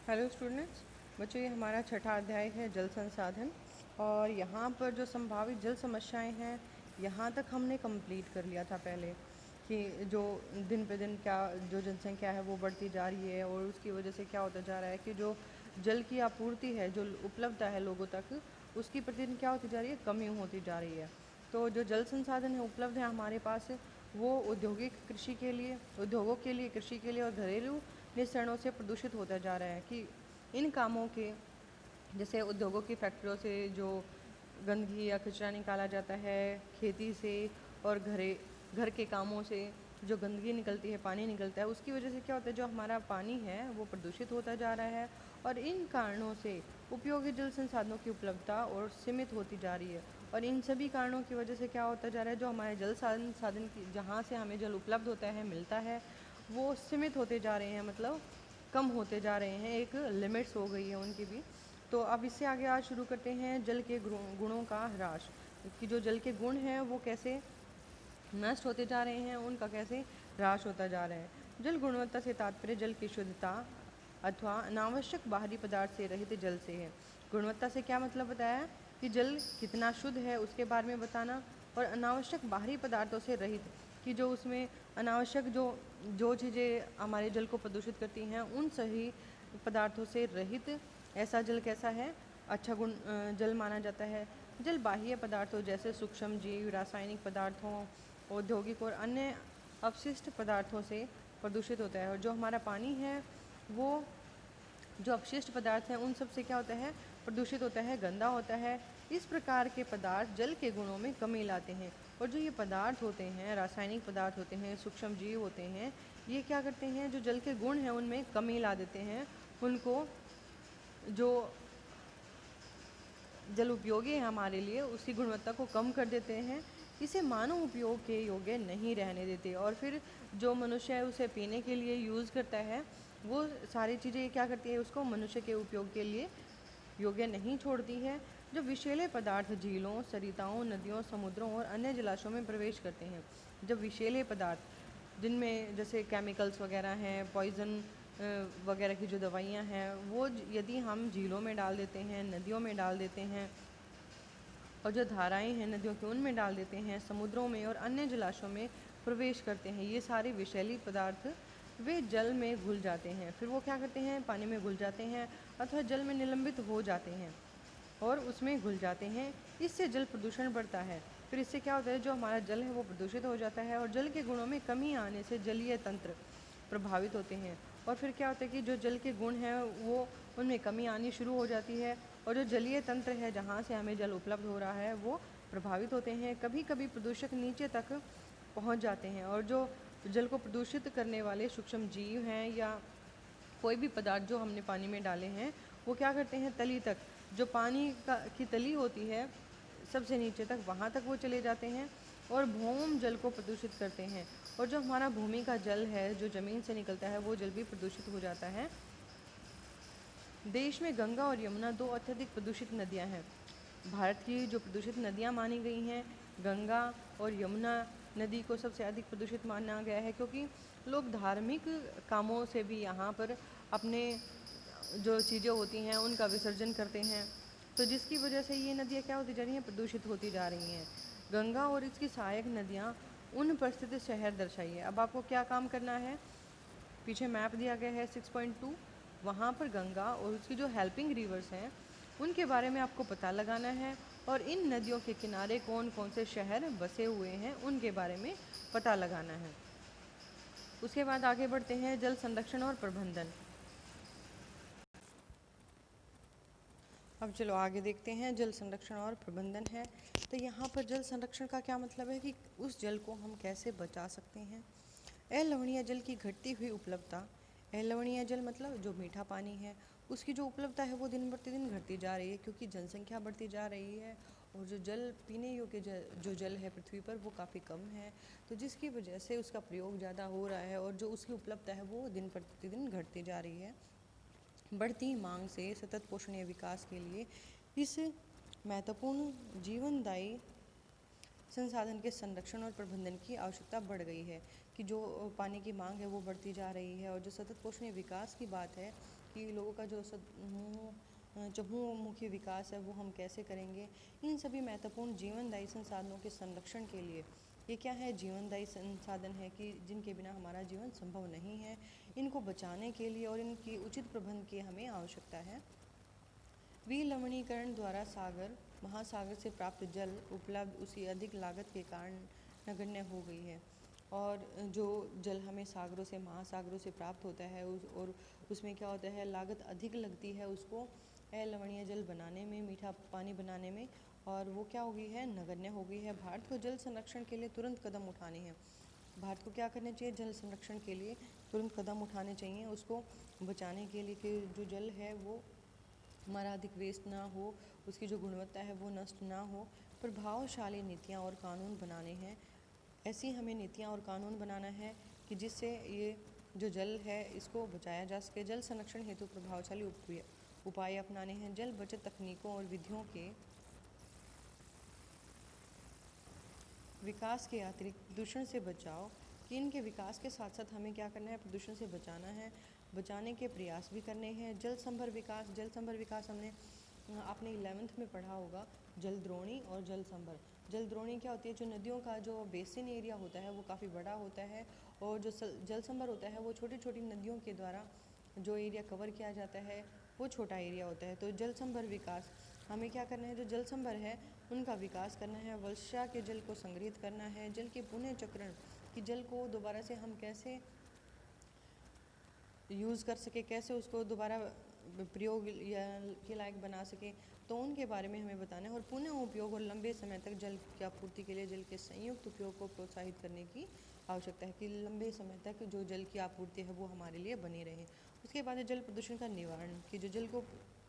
Hello students, बच्चों ये हमारा छठा अध्याय है जल संसाधन। और यहाँ पर जो संभावित जल समस्याएं हैं यहाँ तक हमने कंप्लीट कर लिया था पहले कि जो दिन पे दिन क्या जो जनसंख्या है वो बढ़ती जा रही है और उसकी वजह से क्या होता जा रहा है कि जो जल की आपूर्ति है, जो उपलब्धता है लोगों तक, उसकी प्रतिदिन क्या होती जा रही है, कमी होती जा रही है। तो जो जल संसाधन है उपलब्ध है हमारे पास, वो औद्योगिक कृषि के लिए, उद्योगों के लिए, कृषि के लिए और घरेलू निस्सरणों से प्रदूषित होता जा रहा है। कि इन कामों के, जैसे उद्योगों की फैक्ट्रियों से जो गंदगी या कचरा निकाला जाता है, खेती से और घर के कामों से जो गंदगी निकलती है, पानी निकलता है, उसकी वजह से क्या होता है, जो हमारा पानी है वो प्रदूषित होता जा रहा है। और इन कारणों से उपयोगी जल संसाधनों की उपलब्धता और सीमित होती जा रही है। और इन सभी कारणों की वजह से क्या होता जा रहा है, जो हमारे जल साधन की जहाँ से हमें जल उपलब्ध होता है, मिलता है, वो सीमित होते जा रहे हैं, मतलब कम होते जा रहे हैं, एक लिमिट्स हो गई है उनकी भी। तो अब इससे आगे आज शुरू करते हैं जल के गुणों का ह्रास, कि जो जल के गुण हैं वो कैसे नष्ट होते जा रहे हैं, उनका कैसे ह्रास होता जा रहा है। जल गुणवत्ता से तात्पर्य जल की शुद्धता अथवा अनावश्यक बाहरी पदार्थ से रहित जल से है। गुणवत्ता से क्या मतलब बताया कि जल कितना शुद्ध है उसके बारे में बताना, और अनावश्यक बाहरी पदार्थों से रहित, कि जो उसमें अनावश्यक जो जो चीज़ें हमारे जल को प्रदूषित करती हैं उन सही पदार्थों से रहित ऐसा जल कैसा है, अच्छा जल माना जाता है। जल बाह्य पदार्थों जैसे सूक्ष्म जीव, रासायनिक पदार्थों, औद्योगिक और अन्य अपशिष्ट पदार्थों से प्रदूषित होता है। और जो हमारा पानी है वो जो अपशिष्ट पदार्थ हैं उन सब से क्या होता है, प्रदूषित होता है, गंदा होता है। इस प्रकार के पदार्थ जल के गुणों में कमी लाते हैं। और जो ये पदार्थ होते हैं, रासायनिक पदार्थ होते हैं, सूक्ष्म जीव होते हैं, ये क्या करते हैं, जो जल के गुण हैं उनमें कमी ला देते हैं। उनको जो जल उपयोगी है हमारे लिए, उसकी गुणवत्ता को कम कर देते हैं, इसे मानव उपयोग के योग्य नहीं रहने देते। और फिर जो मनुष्य है उसे पीने के लिए यूज़ करता है, वो सारी चीज़ें क्या करती है, उसको मनुष्य के उपयोग के लिए योग्य नहीं छोड़ती है। जो विषैले पदार्थ झीलों, सरिताओं, नदियों, समुद्रों और अन्य जलाशयों में प्रवेश करते हैं, जब विषैले पदार्थ जिनमें जैसे केमिकल्स वगैरह हैं, पॉइज़न वगैरह की जो दवाइयाँ हैं, वो यदि हम झीलों में डाल देते हैं, नदियों में डाल देते हैं, और जो धाराएं हैं नदियों की उनमें डाल देते हैं, समुद्रों में और अन्य जलाशयों में प्रवेश करते हैं, ये सारे विषैली पदार्थ वे जल में घुल जाते हैं। फिर वो क्या करते हैं, पानी में घुल जाते हैं अथवा जल में निलंबित हो जाते हैं और उसमें घुल जाते हैं। इससे जल प्रदूषण बढ़ता है। फिर इससे क्या होता है, जो हमारा जल है वो प्रदूषित हो जाता है और जल के गुणों में कमी आने से जलीय तंत्र प्रभावित होते हैं। और फिर क्या होता है कि जो जल के गुण हैं वो उनमें कमी आनी शुरू हो जाती है, और जो जलीय तंत्र है जहाँ से हमें जल उपलब्ध हो रहा है वो प्रभावित होते हैं। कभी कभी प्रदूषक नीचे तक पहुँच जाते हैं, और जो जल को प्रदूषित करने वाले सूक्ष्म जीव हैं या कोई भी पदार्थ जो हमने पानी में डाले हैं, वो क्या करते हैं, तली तक, जो पानी की तली होती है सबसे नीचे तक, वहाँ तक वो चले जाते हैं और भौम जल को प्रदूषित करते हैं। और जो हमारा भूमि का जल है, जो ज़मीन से निकलता है, वो जल भी प्रदूषित हो जाता है। देश में गंगा और यमुना दो अत्यधिक प्रदूषित नदियाँ हैं। भारत की जो प्रदूषित नदियाँ मानी गई हैं, गंगा और यमुना नदी को सबसे अधिक प्रदूषित माना गया है, क्योंकि लोग धार्मिक कामों से भी यहाँ पर अपने जो चीज़ें होती हैं उनका विसर्जन करते हैं। तो जिसकी वजह से ये नदियाँ क्या होती जा रही हैं, प्रदूषित होती जा रही हैं। गंगा और इसकी सहायक नदियाँ उन पर स्थित शहर दर्शाइए। अब आपको क्या काम करना है, पीछे मैप दिया गया है 6.2, वहाँ पर गंगा और उसकी जो हेल्पिंग रिवर्स हैं उनके बारे में आपको पता लगाना है, और इन नदियों के किनारे कौन कौन से शहर बसे हुए हैं उनके बारे में पता लगाना है। उसके बाद आगे बढ़ते हैं जल संरक्षण और प्रबंधन। अब चलो आगे देखते हैं जल संरक्षण और प्रबंधन है। तो यहाँ पर जल संरक्षण का क्या मतलब है कि उस जल को हम कैसे बचा सकते हैं। अलवणीय जल की घटती हुई उपलब्धता, अलवणीय जल मतलब जो मीठा पानी है, उसकी जो उपलब्धता है वो दिन प्रतिदिन घटती जा रही है, क्योंकि जनसंख्या बढ़ती जा रही है और जो जल पीने योग्य जो जल है पृथ्वी पर वो काफ़ी कम है। तो जिसकी वजह से उसका प्रयोग ज़्यादा हो रहा है और जो उसकी उपलब्धता है वो दिन प्रतिदिन घटती जा रही है। बढ़ती मांग से सतत पोषणीय विकास के लिए इस महत्वपूर्ण जीवनदायी संसाधन के संरक्षण और प्रबंधन की आवश्यकता बढ़ गई है। कि जो पानी की मांग है वो बढ़ती जा रही है, और जो सतत पोषणीय विकास की बात है कि लोगों का जो चहुमुखी विकास है वो हम कैसे करेंगे। इन सभी महत्वपूर्ण जीवनदायी संसाधनों के संरक्षण के लिए, ये क्या है, जीवनदायी संसाधन है कि जिनके बिना हमारा जीवन संभव नहीं है, इनको बचाने के लिए और इनकी उचित प्रबंध की हमें आवश्यकता है। विलवणीकरण द्वारा सागर महासागर से प्राप्त जल उपलब्ध उसी अधिक लागत के कारण नगण्य हो गई है। और जो जल हमें सागरों से महासागरों से प्राप्त होता है और उसमें क्या होता है, लागत अधिक लगती है उसको अलवणीय जल बनाने में, मीठा पानी बनाने में, और वो क्या हो गई है, नगण्य हो गई है। भारत को जल संरक्षण के लिए तुरंत कदम उठाने हैं। भारत को क्या करना चाहिए, जल संरक्षण के लिए तुरंत कदम उठाने चाहिए, उसको बचाने के लिए कि जो जल है वो हमारा अधिक वेस्ट ना हो, उसकी जो गुणवत्ता है वो नष्ट ना हो। प्रभावशाली नीतियाँ और कानून बनाने हैं। ऐसी हमें नीतियाँ और कानून बनाना है कि जिससे ये जो जल है इसको बचाया जा सके। जल संरक्षण हेतु प्रभावशाली उपाय अपनाने हैं। जल बचत तकनीकों और विधियों के विकास के अतिरिक्त प्रदूषण से बचाव, कि इनके विकास के साथ साथ हमें क्या करना है, प्रदूषण से बचाना है, बचाने के प्रयास भी करने हैं। जल संभर विकास, जल संभर विकास हमने आपने 11th में पढ़ा होगा, जलद्रोणी और जल संभर। जलद्रोणी क्या होती है, जो नदियों का जो बेसिन एरिया होता है वो काफ़ी बड़ा होता है, और जो जल संभर होता है वो छोटी छोटी नदियों के द्वारा जो एरिया कवर किया जाता है वो छोटा एरिया होता है। तो जल संभर विकास हमें क्या करना है, जो जल संभर है उनका विकास करना है। वर्षा के जल को संग्रहित करना है। जल के पुनः चक्रण, कि जल को दोबारा से हम कैसे यूज़ कर सके, कैसे उसको दोबारा प्रयोग या के लायक बना सके, तो उनके बारे में हमें बताना है। और पुनः उपयोग और लंबे समय तक जल की आपूर्ति के लिए जल के संयुक्त उपयोग को प्रोत्साहित करने की आवश्यकता है, कि लंबे समय तक जो जल की आपूर्ति है वो हमारे लिए बनी रहे। उसके बाद है जल प्रदूषण का निवारण, कि जो जल को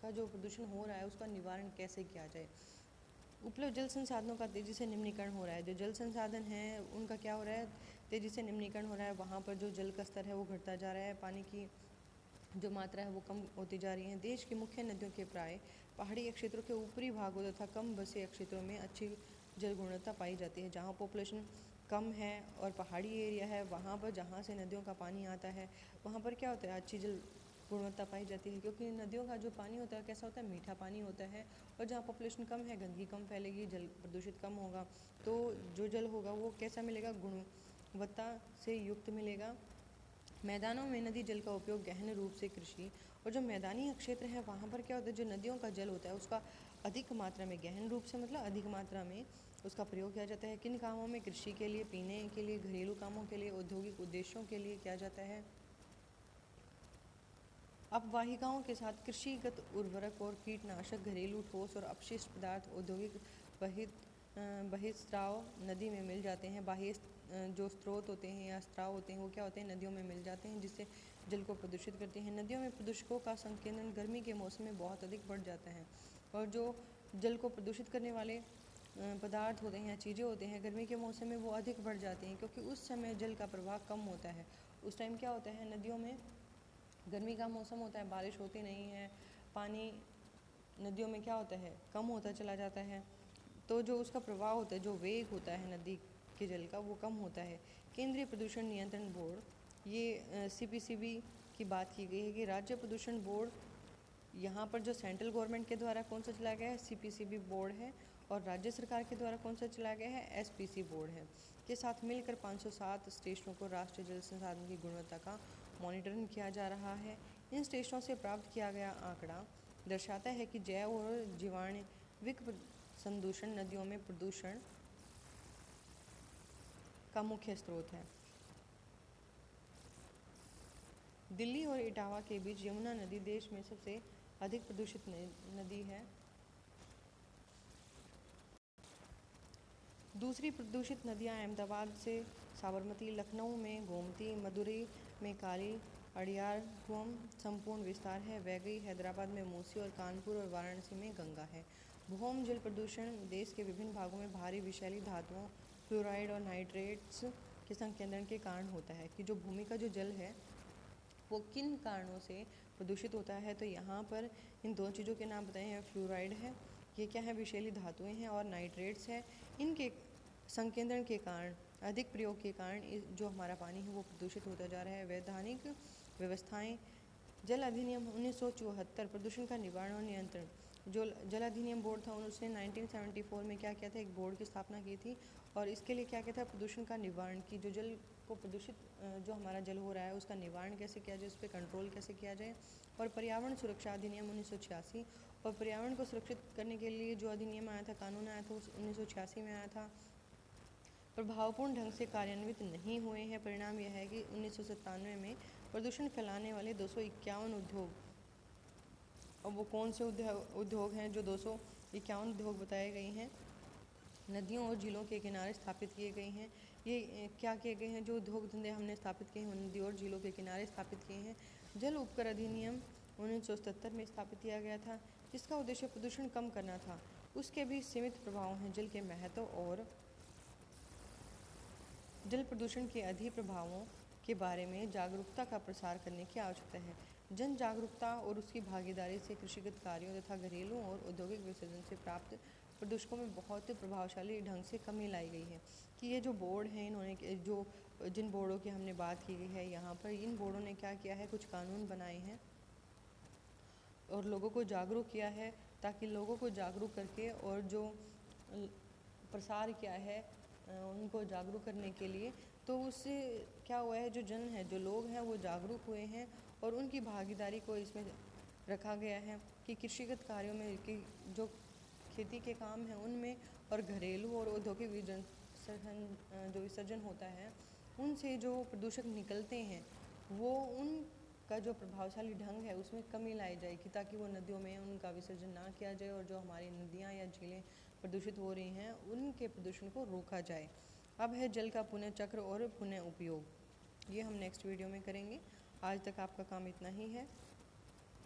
का जो प्रदूषण हो रहा है उसका निवारण कैसे किया जाए। उपलब्ध जल संसाधनों का तेज़ी से निम्नीकरण हो रहा है। जो जल संसाधन हैं उनका क्या हो रहा है, तेज़ी से निम्नीकरण हो रहा है। वहाँ पर जो जल का स्तर है वो घटता जा रहा है, पानी की जो मात्रा है वो कम होती जा रही है। देश की मुख्य नदियों के प्राय पहाड़ी क्षेत्रों के ऊपरी भागों तथा कम बसे क्षेत्रों में अच्छी जल गुणवत्ता पाई जाती है। जहाँ पॉपुलेशन कम है और पहाड़ी एरिया है, वहाँ पर जहाँ से नदियों का पानी आता है वहाँ पर क्या होता है, अच्छी जल गुणवत्ता पाई जाती है। क्योंकि नदियों का जो पानी होता है कैसा होता है, मीठा पानी होता है, और जहाँ पॉपुलेशन कम है गंदगी कम फैलेगी, जल प्रदूषित कम होगा, तो जो जल होगा वो कैसा मिलेगा, गुणवत्ता से युक्त मिलेगा। मैदानों में नदी जल का उपयोग गहन रूप से कृषि, और जो मैदानी क्षेत्र है वहाँ पर क्या होता है, जो नदियों का जल होता है उसका अधिक मात्रा में, गहन रूप से मतलब अधिक मात्रा में उसका प्रयोग किया जाता है। किन कामों में, कृषि के लिए, पीने के लिए, घरेलू कामों के लिए, औद्योगिक उद्देश्यों के लिए किया जाता है। अपवाहिकाओं के साथ कृषिगत उर्वरक और कीटनाशक, घरेलू ठोस और अपशिष्ट पदार्थ, औद्योगिक बहिस्त्राव नदी में मिल जाते हैं। बाह्य जो स्रोत होते हैं या स्त्राव होते हैं वो क्या होते हैं, नदियों में मिल जाते हैं, जिससे जल को प्रदूषित करते हैं। नदियों में प्रदूषकों का संकेंद्रण गर्मी के मौसम में बहुत अधिक बढ़ जाता है, और जो जल को प्रदूषित करने वाले पदार्थ होते हैं या चीज़ें होते हैं गर्मी के मौसम में वो अधिक बढ़ जाती हैं, क्योंकि उस समय जल का प्रवाह कम होता है। उस टाइम क्या होता है, नदियों में गर्मी का मौसम होता है, बारिश होती नहीं है, पानी नदियों में क्या होता है, कम होता चला जाता है, तो जो उसका प्रवाह होता है, जो वेग होता है नदी के जल का वो कम होता है। केंद्रीय प्रदूषण नियंत्रण बोर्ड, ये CPCB की बात की गई है कि राज्य प्रदूषण बोर्ड, यहाँ पर जो सेंट्रल गवर्नमेंट के द्वारा कौन सा चलाया गया है, CPCB बोर्ड है, और राज्य सरकार के द्वारा कौन सा चलाया गया है, SPC बोर्ड है, के साथ मिलकर 507 स्टेशनों को राष्ट्रीय जल संसाधन की गुणवत्ता का मॉनिटरिंग किया जा रहा है। इन स्टेशनों से प्राप्त किया गया आंकड़ा दर्शाता है कि जैव और जीवाणुविक संदूषण नदियों में प्रदूषण का मुख्य स्रोत है। दिल्ली और इटावा के बीच यमुना नदी देश में सबसे अधिक प्रदूषित नदी है। दूसरी प्रदूषित नदियां अहमदाबाद से साबरमती, लखनऊ में गोमती, मदुरई में काली, अड़ियार कुम संपूर्ण विस्तार है, वैगई, हैदराबाद में मूसी, और कानपुर और वाराणसी में गंगा है। भूम जल प्रदूषण देश के विभिन्न भागों में भारी विषैली धातुओं, फ्लोराइड और नाइट्रेट्स के संकेंद्रण के कारण होता है। कि जो भूमि का जो जल है वो किन कारणों से प्रदूषित होता है, तो यहाँ पर इन दो चीज़ों के नाम बताए हैं। फ्लोराइड है, ये क्या है, विषैली धातुएं हैं, और नाइट्रेट्स है, इनके संकेंद्रण के कारण, अधिक प्रयोग के कारण जो हमारा पानी है वो प्रदूषित होता जा रहा है। वैधानिक व्यवस्थाएं जल अधिनियम 1974 प्रदूषण का निवारण और नियंत्रण। जो जल अधिनियम बोर्ड था उसने 1974 में क्या किया था, एक बोर्ड की स्थापना की थी और इसके लिए क्या किया था, प्रदूषण का निवारण की जो जल को प्रदूषित जो हमारा जल हो रहा है उसका निवारण कैसे किया जाए, उस पर कंट्रोल कैसे किया जाए। और पर्यावरण सुरक्षा अधिनियम 1986, और पर्यावरण को सुरक्षित करने के लिए जो अधिनियम आया था, कानून आया था, उस 1986 में आया था, प्रभावपूर्ण ढंग से कार्यान्वित नहीं हुए हैं। परिणाम यह है कि 1997 में प्रदूषण फैलाने वाले 251 उद्योग, और वो कौन से उद्योग हैं जो 251 उद्योग बताए गए हैं, नदियों और झीलों के किनारे स्थापित किए गए हैं। ये क्या किए गए हैं, जो उद्योग धंधे हमने स्थापित किए हैं नदियों और झीलों के किनारे स्थापित किए हैं। जल उपकर अधिनियम 1977 में स्थापित किया गया था, जिसका उद्देश्य प्रदूषण कम करना था। उसके भी सीमित प्रभाव हैं। जल के महत्व और जल प्रदूषण के अधिक प्रभावों के बारे में जागरूकता का प्रसार करने की आवश्यकता है। जन जागरूकता और उसकी भागीदारी से कृषिगत कार्यों तथा घरेलू और औद्योगिक विसर्जन से प्राप्त प्रदूषकों में बहुत प्रभावशाली ढंग से कमी लाई गई है। कि ये जो बोर्ड हैं, इन्होंने जो जिन बोर्डों की हमने बात की गई है यहाँ पर, इन बोर्डों ने क्या किया है, कुछ कानून बनाए हैं और लोगों को जागरूक किया है, ताकि लोगों को जागरूक करके और जो प्रसार किया है उनको जागरूक करने के लिए, तो उससे क्या हुआ है, जो जन है, जो लोग हैं वो जागरूक हुए हैं और उनकी भागीदारी को इसमें रखा गया है कि कृषिगत कार्यों में कि जो खेती के काम हैं उनमें और घरेलू और औद्योगिक जो विसर्जन होता है उनसे जो प्रदूषक निकलते हैं वो उनका जो प्रभावशाली ढंग है उसमें कमी लाई जाएगी, ताकि वो नदियों में उनका विसर्जन ना किया जाए और जो हमारी नदियाँ या झीलें प्रदूषित हो रही हैं उनके प्रदूषण को रोका जाए। अब है जल का पुनः चक्र और पुनः उपयोग, ये हम नेक्स्ट वीडियो में करेंगे। आज तक आपका काम इतना ही है।